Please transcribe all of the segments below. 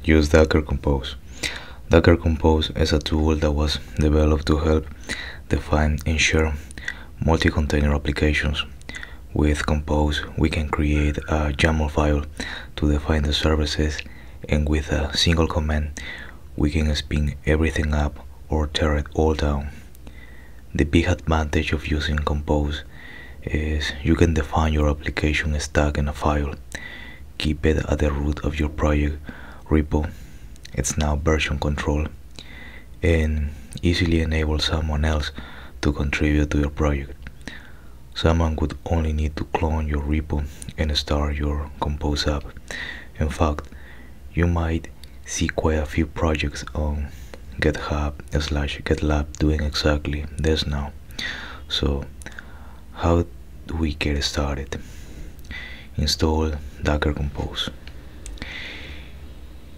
use Docker Compose. Docker Compose is a tool that was developed to help define and share multi-container applications. With Compose, we can create a YAML file to define the services, and with a single command, we can spin everything up or tear it all down. The big advantage of using Compose is you can define your application stack in a file, keep it at the root of your project repo, it's now version control, and easily enable someone else to contribute to your project. Someone would only need to clone your repo and start your Compose app. In fact, you might see quite a few projects on GitHub/GitLab doing exactly this now. So, how do we get started? Install Docker Compose.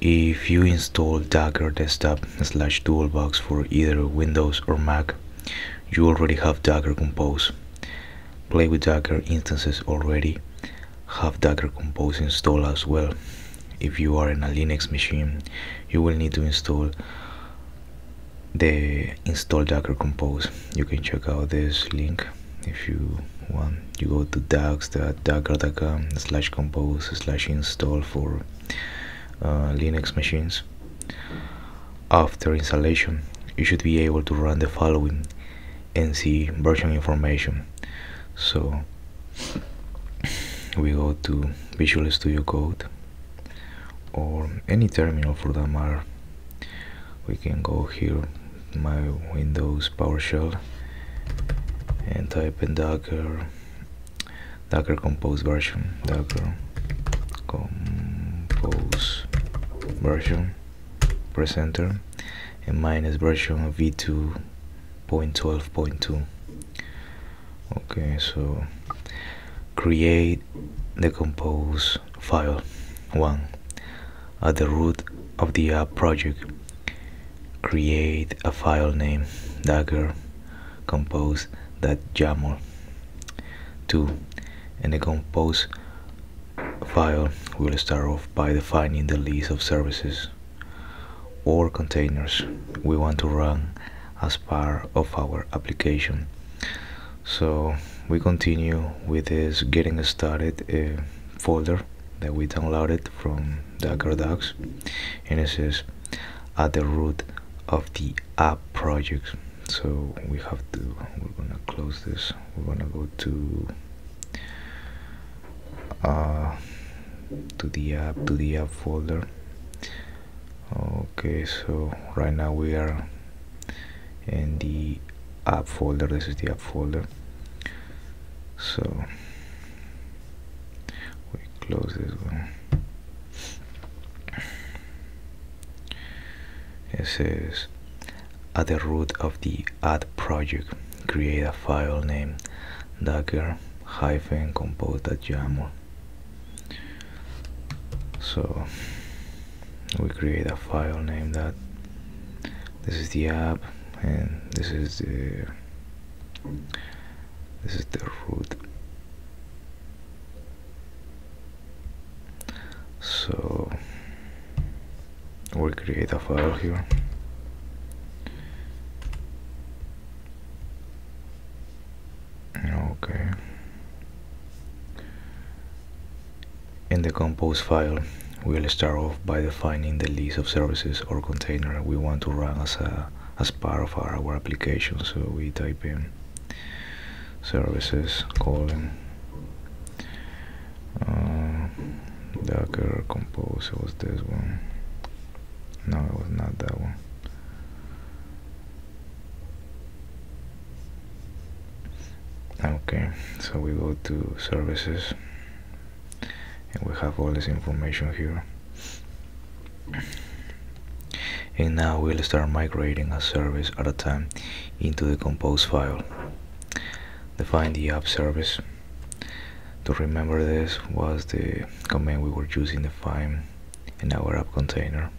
If you install Docker Desktop/Toolbox for either Windows or Mac, you already have Docker Compose. Play with Docker instances already, have Docker Compose installed as well. If you are in a Linux machine, you will need to install Docker Compose. You can check out this link if you want. You go to docs.docker.com/compose/install for Linux machines. After installation, you should be able to run the following and see version information. So we go to Visual Studio Code or any terminal for that matter. We can go here, my Windows PowerShell, and type in Docker Compose version, Docker Compose version, press enter, and mine is version v2.12.2. Okay, so create the Compose file. 1. At the root of the app project, create a file named Docker Compose.yaml. 2. In the Compose file, we'll start off by defining the list of services or containers we want to run as part of our application. So we continue with this getting started folder that we downloaded from Docker Docs, and it says at the root of the app project. So we're gonna close this. We're gonna go to the app folder. Okay, so right now we are in the app folder. This is the app folder. So we close this one. It says at the root of the add project, create a file named Docker-compose.yaml. So we create a file named that. This is the app, and this is the root. So we create a file here. Okay. In the Compose file, we'll start off by defining the list of services or container we want to run as part of our application. So we type in services colon Docker Compose. Was this one? No, it was not that one. Okay, so we go to services, and we have all this information here. And now we'll start migrating a service at a time into the Compose file. Define the app service. To remember, this was the command we were using define in our app container.